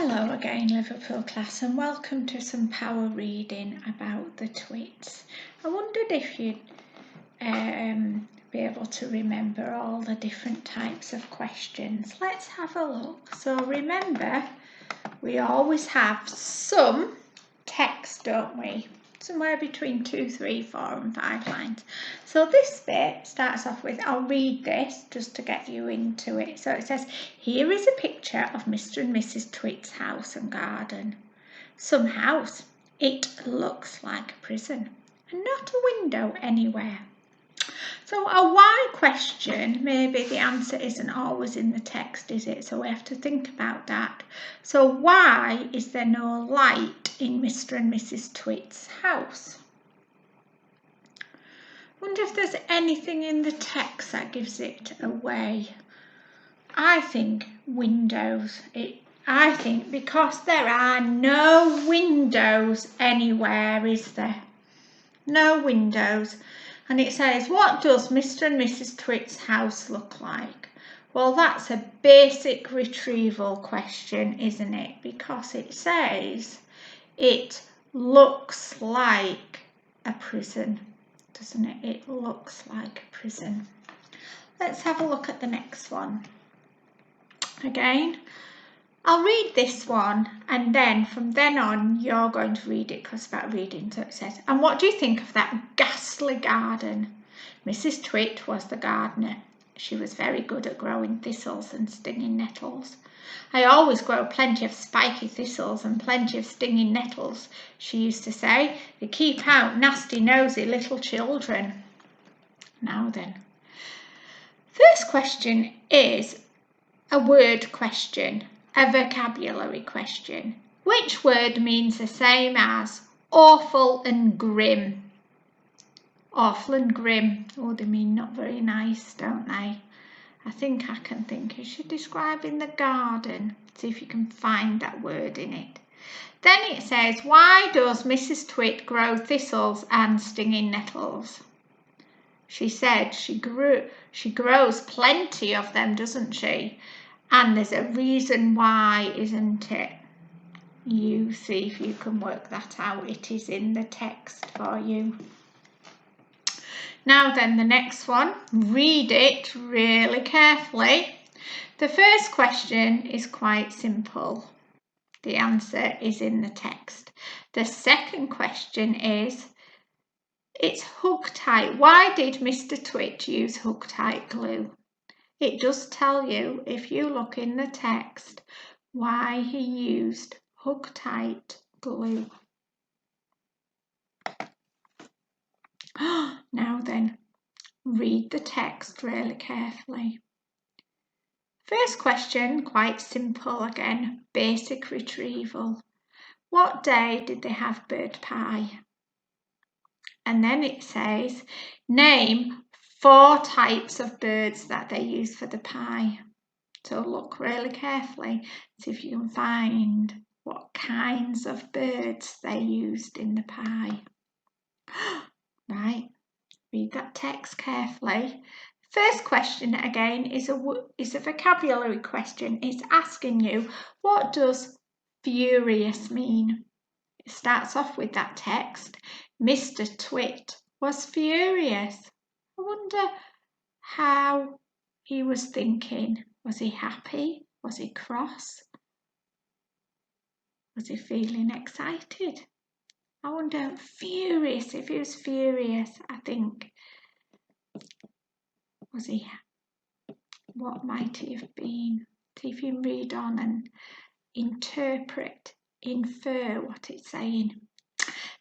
Hello again, Liverpool class, and welcome to some power reading about the Twits. I wondered if you'd be able to remember all the different types of questions. Let's have a look. So remember, we always have some text, don't we? Somewhere between 2, 3, 4 and 5 lines. So this bit starts off with, I'll read this just to get you into it. So it says, here is a picture of Mr. and Mrs. Twits' house and garden. Some house. It looks like a prison and not a window anywhere. So a why question, maybe the answer isn't always in the text, is it? So we have to think about that. So why is there no light in Mr. and Mrs. Twits' house? Wonder if there's anything in the text that gives it away. I think windows. I think because there are no windows anywhere, is there? No windows. And it says, what does Mr. and Mrs. Twits' house look like? Well, that's a basic retrieval question, isn't it? Because it says it looks like a prison, doesn't it? It looks like a prison. Let's have a look at the next one. Again, I'll read this one, and then from then on you're going to read it because it's about reading. So it says, and what do you think of that ghastly garden? Mrs. Twit was the gardener. She was very good at growing thistles and stinging nettles. I always grow plenty of spiky thistles and plenty of stinging nettles, she used to say. They keep out nasty, nosy little children. Now then, first question is a word question. A vocabulary question. Which word means the same as awful and grim? Awful and grim. Oh, they mean not very nice, don't they? I think I can think as you're describing the garden. See if you can find that word in it. Then it says, why does Mrs. Twit grow thistles and stinging nettles? She said she grows plenty of them, doesn't she? And there's a reason why, isn't it? You see if you can work that out. It is in the text for you. Now then, the next one. Read it really carefully. The first question is quite simple. The answer is in the text. The second question is, it's Hogtight. Why did Mr. Twit use Hogtight glue? It does tell you, if you look in the text, why he used Hogtight glue. Now then, read the text really carefully. First question, quite simple again, basic retrieval. What day did they have bird pie? And then it says, name 4 types of birds that they use for the pie. So look really carefully, see if you can find what kinds of birds they used in the pie. Right, read that text carefully. First question again is a vocabulary question. It's asking you, what does furious mean? It starts off with that text. Mr. Twit was furious. I wonder how he was thinking. Was he happy? Was he cross? Was he feeling excited? I wonder, furious, if he was furious, I think. Was he? What might he have been? See if you can read on and infer what it's saying.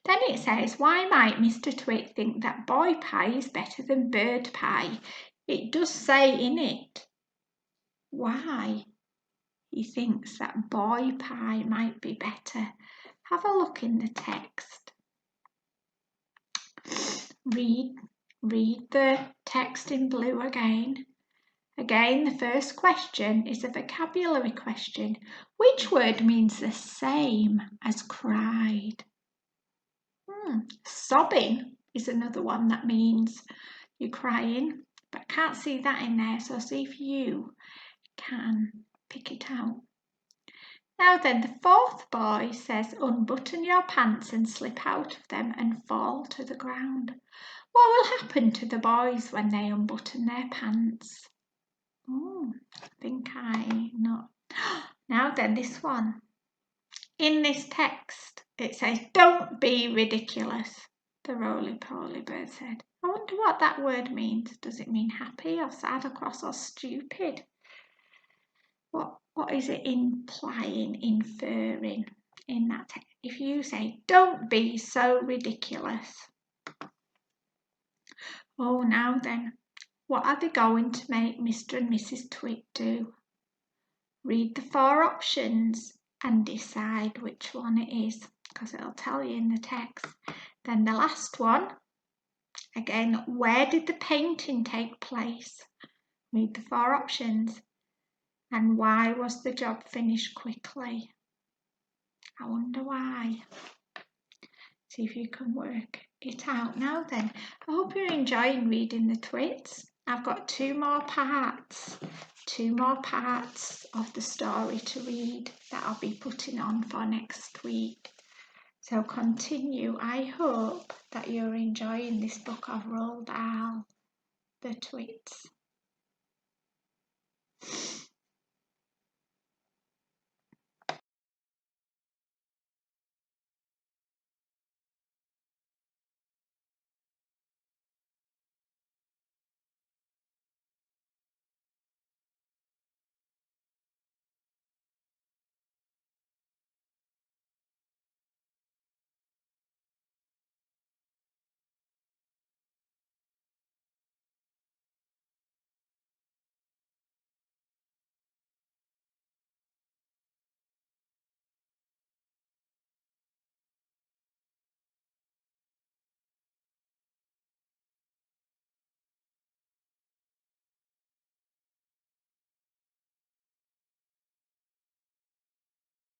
Then it says, why might Mr. Twit think that boy pie is better than bird pie? It does say in it why he thinks that boy pie might be better. Have a look in the text. Read the text in blue again. Again, the first question is a vocabulary question. Which word means the same as cried? Sobbing is another one that means you're crying, but I can't see that in there, so see if you can pick it out. Now then, the fourth boy says, unbutton your pants and slip out of them and fall to the ground. What will happen to the boys when they unbutton their pants? I think I know. Now then, this one. In this text, it says, don't be ridiculous, the roly-poly bird said. I wonder what that word means. Does it mean happy or sad or cross or stupid? What is it implying, inferring in that text? If you say, don't be so ridiculous. Oh, now then, what are they going to make Mr. and Mrs. Twit do? Read the 4 options and decide which one it is, because it'll tell you in the text. Then the last one, again, where did the painting take place? Read the 4 options. And why was the job finished quickly? I wonder why. See if you can work it out. Now then, I hope you're enjoying reading the Twits. I've got 2 more parts of the story to read that I'll be putting on for next week. So continue. I hope that you're enjoying this book of Roald Dahl, the Twits.